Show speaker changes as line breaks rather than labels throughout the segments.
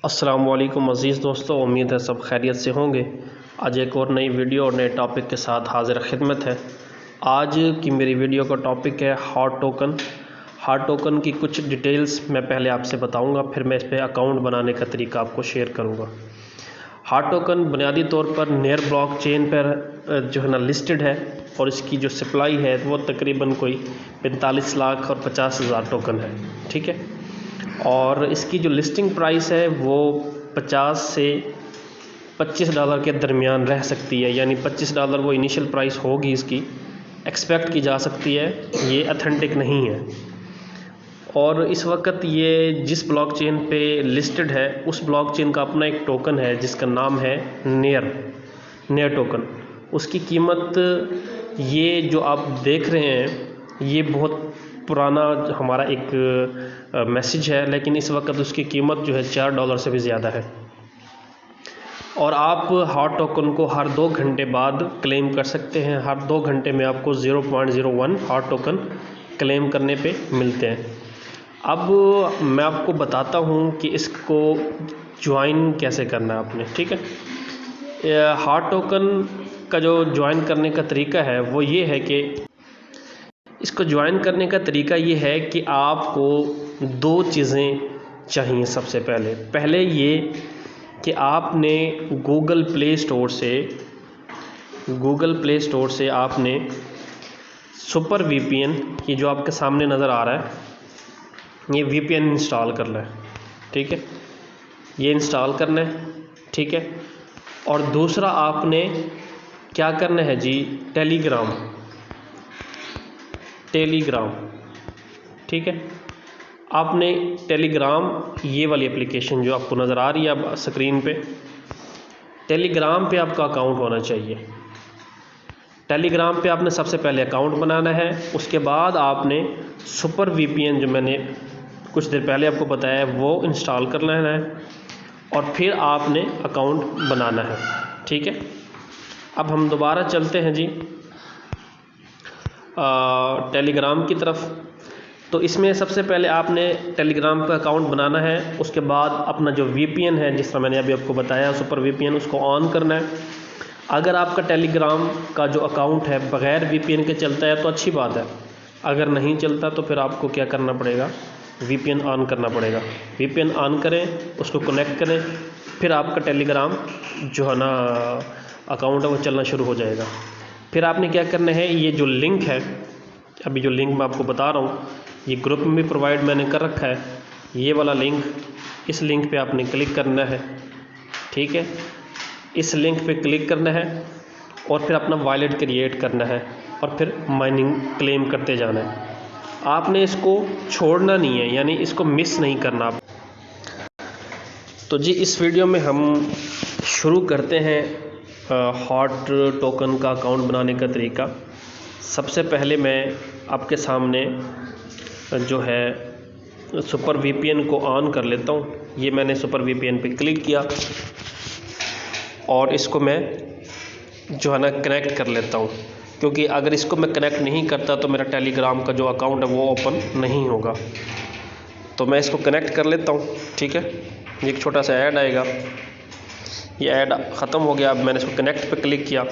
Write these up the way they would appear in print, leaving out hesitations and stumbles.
अस्सलाम वालेकुम अज़ीज़ दोस्तों, उम्मीद है सब खैरियत से होंगे। आज एक और नई वीडियो और नए टॉपिक के साथ हाज़िर खिदमत है। आज की मेरी वीडियो का टॉपिक है हॉट टोकन। हॉट टोकन की कुछ डिटेल्स मैं पहले आपसे बताऊंगा, फिर मैं इस पर अकाउंट बनाने का तरीका आपको शेयर करूंगा। हॉट टोकन बुनियादी तौर पर नेयर ब्लॉक चेन पर जो है ना लिस्टेड है, और इसकी जो सप्लाई है वो तकरीबन कोई 45 लाख और 50,000 टोकन है। ठीक है, और इसकी जो लिस्टिंग प्राइस है वो 50 से $25 के दरमियान रह सकती है, यानी $25 वो इनिशियल प्राइस होगी, इसकी एक्सपेक्ट की जा सकती है। ये अथेंटिक नहीं है। और इस वक्त ये जिस ब्लॉकचेन पे लिस्टेड है उस ब्लॉकचेन का अपना एक टोकन है जिसका नाम है नेयर टोकन। उसकी कीमत, ये जो आप देख रहे हैं, ये बहुत पुराना हमारा एक मैसेज है, लेकिन इस वक्त उसकी कीमत जो है $4 से भी ज़्यादा है। और आप हॉट टोकन को हर 2 घंटे बाद क्लेम कर सकते हैं। हर 2 घंटे में आपको 0.01 हॉट टोकन क्लेम करने पे मिलते हैं। अब मैं आपको बताता हूँ कि इसको ज्वाइन कैसे करना है आपने। ठीक है, हॉट टोकन का जो ज्वाइन करने का तरीका है वो ये है कि इसको ज्वाइन करने का तरीका ये है कि आपको 2 चीज़ें चाहिए। सबसे पहले ये कि आपने गूगल प्ले स्टोर से आपने सुपर वीपीएन, ये जो आपके सामने नज़र आ रहा है, ये वीपीएन इंस्टॉल करना है। ठीक है, ये इंस्टॉल करना है। ठीक है, और दूसरा आपने क्या करना है जी, टेलीग्राम। ठीक है, आपने टेलीग्राम, ये वाली एप्लीकेशन जो आपको नज़र आ रही है अब स्क्रीन पे, टेलीग्राम पे आपका अकाउंट होना चाहिए। टेलीग्राम पे आपने सबसे पहले अकाउंट बनाना है। उसके बाद आपने सुपर वीपीएन, जो मैंने कुछ देर पहले आपको बताया है, वो इंस्टॉल करना है, और फिर आपने अकाउंट बनाना है। ठीक है, अब हम दोबारा चलते हैं जी टेलीग्राम की तरफ। तो इसमें सबसे पहले आपने टेलीग्राम पर अकाउंट बनाना है। उसके बाद अपना जो वीपीएन है, जिस तरह मैंने अभी आपको बताया सुपर वीपीएन, उसको ऑन करना है। अगर आपका टेलीग्राम का जो अकाउंट है बग़ैर वीपीएन के चलता है तो अच्छी बात है। अगर नहीं चलता तो फिर आपको क्या करना पड़ेगा, वीपीएन ऑन करना पड़ेगा। वीपीएन ऑन करें, उसको कनेक्ट करें, फिर आपका टेलीग्राम जो है ना अकाउंट है वो चलना शुरू हो जाएगा। फिर आपने क्या करना है, ये जो लिंक है, अभी जो लिंक मैं आपको बता रहा हूँ, ये ग्रुप में भी प्रोवाइड मैंने कर रखा है, ये वाला लिंक, इस लिंक पे आपने क्लिक करना है। ठीक है, इस लिंक पे क्लिक करना है और फिर अपना वॉलेट क्रिएट करना है और फिर माइनिंग क्लेम करते जाना है। आपने इसको छोड़ना नहीं है, यानी इसको मिस नहीं करना आप। तो जी इस वीडियो में हम शुरू करते हैं हॉट टोकन का अकाउंट बनाने का तरीका। सबसे पहले मैं आपके सामने जो है सुपर वीपीएन को ऑन कर लेता हूँ। ये मैंने सुपर वीपीएन पे क्लिक किया और इसको मैं जो है ना कनेक्ट कर लेता हूँ, क्योंकि अगर इसको मैं कनेक्ट नहीं करता तो मेरा टेलीग्राम का जो अकाउंट है वो ओपन नहीं होगा। तो मैं इसको कनेक्ट कर लेता हूँ। ठीक है, ये एक छोटा सा ऐड आएगा, ये ऐड ख़त्म हो गया। अब मैंने इसको कनेक्ट पे क्लिक किया,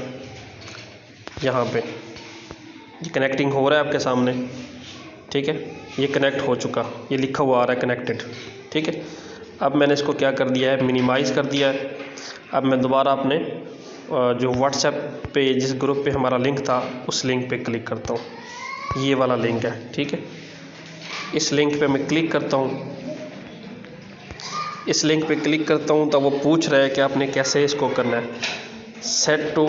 यहाँ पे ये कनेक्टिंग हो रहा है आपके सामने। ठीक है, ये कनेक्ट हो चुका, ये लिखा हुआ आ रहा है कनेक्टेड। ठीक है, अब मैंने इसको क्या कर दिया है, मिनिमाइज़ कर दिया है। अब मैं दोबारा अपने जो व्हाट्सएप पे जिस ग्रुप पे हमारा लिंक था उस लिंक पे क्लिक करता हूँ। ये वाला लिंक है। ठीक है, इस लिंक पे मैं क्लिक करता हूँ। इस लिंक पे क्लिक करता हूँ तो वो पूछ रहा है कि आपने कैसे इसको करना है, सेट टू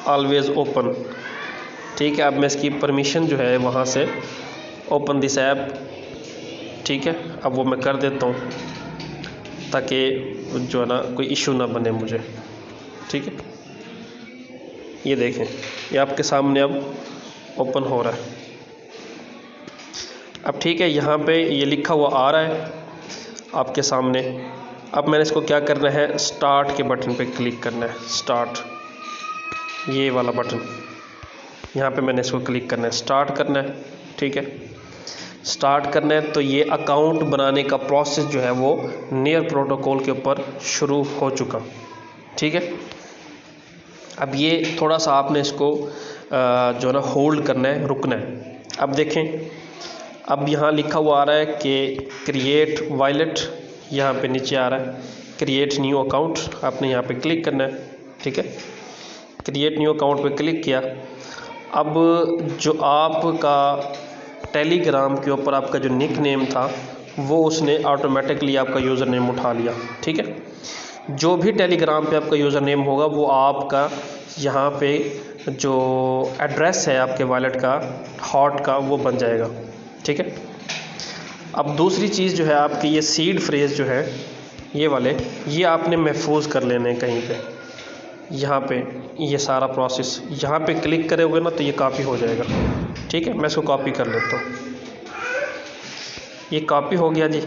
ऑलवेज़ ओपन। ठीक है, अब मैं इसकी परमिशन जो है वहाँ से ओपन दिस ऐप, ठीक है, अब वो मैं कर देता हूँ ताकि जो है ना कोई इशू ना बने मुझे। ठीक है, ये देखें, ये आपके सामने अब ओपन हो रहा है। अब ठीक है, यहाँ पे ये लिखा हुआ आ रहा है आपके सामने। अब मैंने इसको क्या करना है, स्टार्ट के बटन पे क्लिक करना है। स्टार्ट, ये वाला बटन, यहाँ पे मैंने इसको क्लिक करना है, स्टार्ट करना है। ठीक है, स्टार्ट करना है तो ये अकाउंट बनाने का प्रोसेस जो है वो नेयर प्रोटोकॉल के ऊपर शुरू हो चुका। ठीक है, अब ये थोड़ा सा आपने इसको जो है ना होल्ड करना है, रुकना है। अब देखें, अब यहाँ लिखा हुआ आ रहा है कि क्रिएट वॉलेट, यहाँ पे नीचे आ रहा है क्रिएट न्यू अकाउंट, आपने यहाँ पे क्लिक करना है। ठीक है, क्रिएट न्यू अकाउंट पे क्लिक किया। अब जो आपका टेलीग्राम के ऊपर आपका जो निक नेम था वो उसने ऑटोमेटिकली आपका यूज़र नेम उठा लिया। ठीक है, जो भी टेलीग्राम पे आपका यूज़र नेम होगा वो आपका यहाँ पे जो एड्रेस है आपके वॉलेट का हॉट का वो बन जाएगा। ठीक है, अब दूसरी चीज़ जो है आपकी ये सीड फ्रेज जो है ये वाले, ये आपने महफूज कर लेने कहीं पे। यहाँ पे ये सारा प्रोसेस यहाँ पे क्लिक करोगे ना तो ये कॉपी हो जाएगा। ठीक है, मैं इसको कॉपी कर लेता हूँ। ये कॉपी हो गया जी।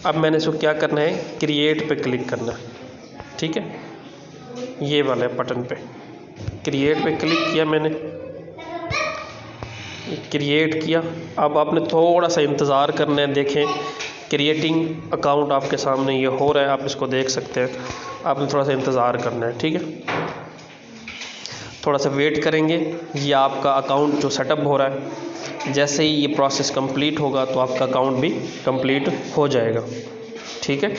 अब मैंने इसको क्या करना है, क्रिएट पे क्लिक करना है। ठीक है, ये वाले बटन पे क्रिएट पे क्लिक किया मैंने, क्रिएट किया। अब आपने थोड़ा सा इंतज़ार करना है। देखें, क्रिएटिंग अकाउंट आपके सामने ये हो रहा है, आप इसको देख सकते हैं। आपने थोड़ा सा इंतज़ार करना है। ठीक है, थोड़ा सा वेट करेंगे। ये आपका अकाउंट जो सेटअप हो रहा है, जैसे ही ये प्रोसेस कंप्लीट होगा तो आपका अकाउंट भी कंप्लीट हो जाएगा। ठीक है,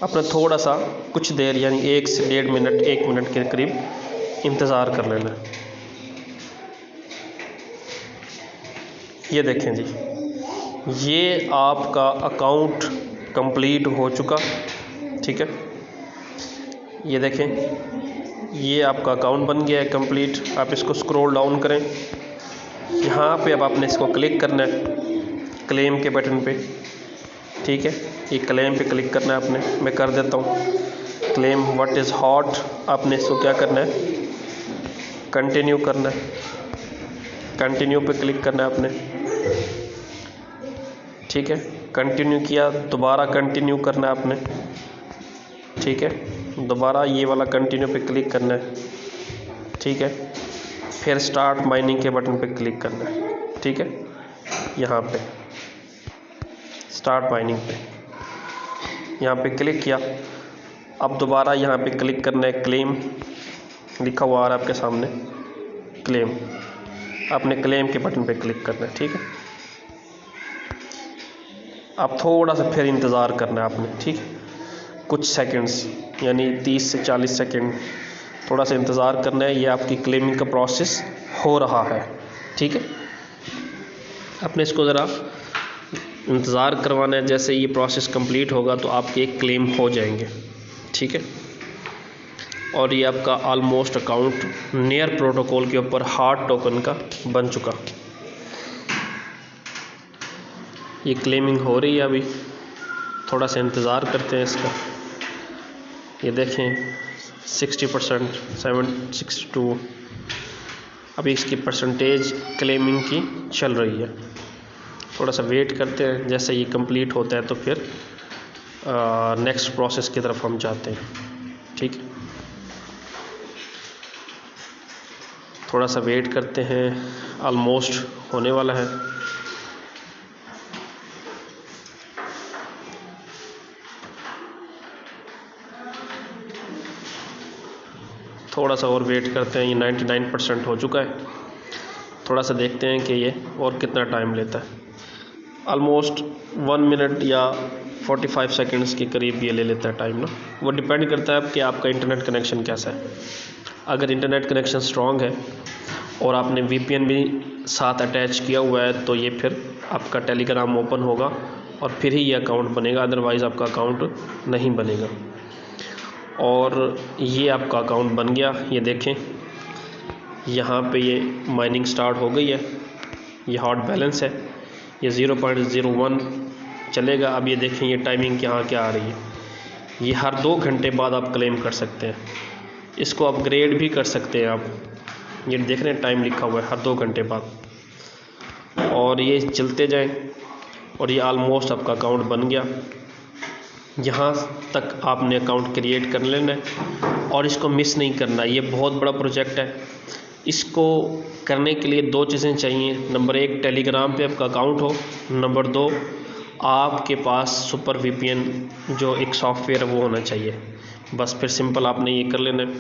अपना थोड़ा सा कुछ देर यानी 1 से 1.5 मिनट 1 मिनट के करीब इंतज़ार कर लेना। ये देखें जी, ये आपका अकाउंट कंप्लीट हो चुका। ठीक है, ये देखें, ये आपका अकाउंट बन गया है कंप्लीट। आप इसको स्क्रॉल डाउन करें, यहाँ पे अब आपने इसको क्लिक करना है क्लेम के बटन पे। ठीक है, ये क्लेम पे क्लिक करना है आपने, मैं कर देता हूँ क्लेम व्हाट इज़ हॉट। आपने इसको क्या करना है, कंटिन्यू करना है। कंटिन्यू पे क्लिक करना है आपने। ठीक है, कंटिन्यू किया, दोबारा कंटिन्यू करना है आपने। ठीक है, दोबारा ये वाला कंटिन्यू पे क्लिक करना है। ठीक है, फिर स्टार्ट माइनिंग के बटन पे क्लिक करना है। ठीक है, यहाँ पे स्टार्ट माइनिंग पे यहाँ पे क्लिक किया। अब दोबारा यहाँ पे क्लिक करना है, क्लेम लिखा हुआ आ रहा है आपके सामने, क्लेम। आपने क्लेम के बटन पे क्लिक करना है। ठीक है, अब थोड़ा सा फिर इंतज़ार करना है आपने। ठीक है, कुछ सेकंड्स यानी 30 से 40 सेकंड थोड़ा सा इंतज़ार करना है। ये आपकी क्लेमिंग का प्रोसेस हो रहा है। ठीक है, आपने इसको ज़रा इंतज़ार करवाना है। जैसे ये प्रोसेस कंप्लीट होगा तो आपके क्लेम हो जाएंगे। ठीक है, और ये आपका ऑलमोस्ट अकाउंट नेयर प्रोटोकॉल के ऊपर हार्ड टोकन का बन चुका। ये क्लेमिंग हो रही है, अभी थोड़ा सा इंतज़ार करते हैं इसका। ये देखें 60%, 62, अभी इसकी परसेंटेज क्लेमिंग की चल रही है। थोड़ा सा वेट करते हैं, जैसे ये कंप्लीट होता है तो फिर नेक्स्ट प्रोसेस की तरफ हम जाते हैं। ठीक है, थोड़ा सा वेट करते हैं, ऑलमोस्ट होने वाला है। थोड़ा सा और वेट करते हैं। ये 99% हो चुका है। थोड़ा सा देखते हैं कि ये और कितना टाइम लेता है। ऑलमोस्ट 1 मिनट या 45 सेकंड्स के करीब ये ले लेता है टाइम ना। वो डिपेंड करता है कि आपका इंटरनेट कनेक्शन कैसा है। अगर इंटरनेट कनेक्शन स्ट्रॉन्ग है और आपने VPN भी साथ अटैच किया हुआ है तो ये फिर आपका टेलीग्राम ओपन होगा और फिर ही ये अकाउंट बनेगा, अदरवाइज़ आपका अकाउंट नहीं बनेगा। और ये आपका अकाउंट बन गया। ये देखें, यहाँ पे ये माइनिंग स्टार्ट हो गई है। ये हॉट बैलेंस है, ये 0.01 चलेगा। अब ये देखें, ये टाइमिंग यहाँ क्या आ रही है। ये हर 2 घंटे बाद आप क्लेम कर सकते हैं। इसको अपग्रेड भी कर सकते हैं आप। ये देख रहे हैं टाइम लिखा हुआ है हर 2 घंटे बाद, और ये चलते जाएं और ये ऑलमोस्ट आपका अकाउंट बन गया। यहाँ तक आपने अकाउंट क्रिएट कर लेना है और इसको मिस नहीं करना। ये बहुत बड़ा प्रोजेक्ट है, इसको करने के लिए दो चीज़ें चाहिए। नंबर 1, टेलीग्राम पे आपका अकाउंट हो। नंबर 2, आपके पास सुपर VPN जो एक सॉफ्टवेयर है वो होना चाहिए। बस फिर सिंपल आपने ये कर लेना है।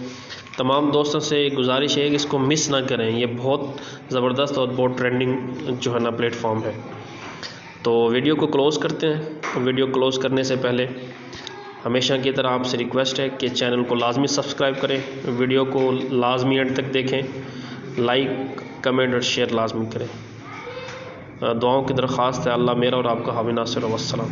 तमाम दोस्तों से गुजारिश है कि इसको मिस ना करें, ये बहुत ज़बरदस्त और बहुत ट्रेंडिंग जो है ना प्लेटफॉर्म है। तो वीडियो को क्लोज़ करते हैं। तो वीडियो क्लोज़ करने से पहले हमेशा की तरह आपसे रिक्वेस्ट है कि चैनल को लाजमी सब्सक्राइब करें, वीडियो को लाजमी एंड तक देखें, लाइक कमेंट और शेयर लाजमी करें। दुआओं की दरख्वास्त है। अल्लाह मेरा और आपका हामी नासिर। वस्सलाम।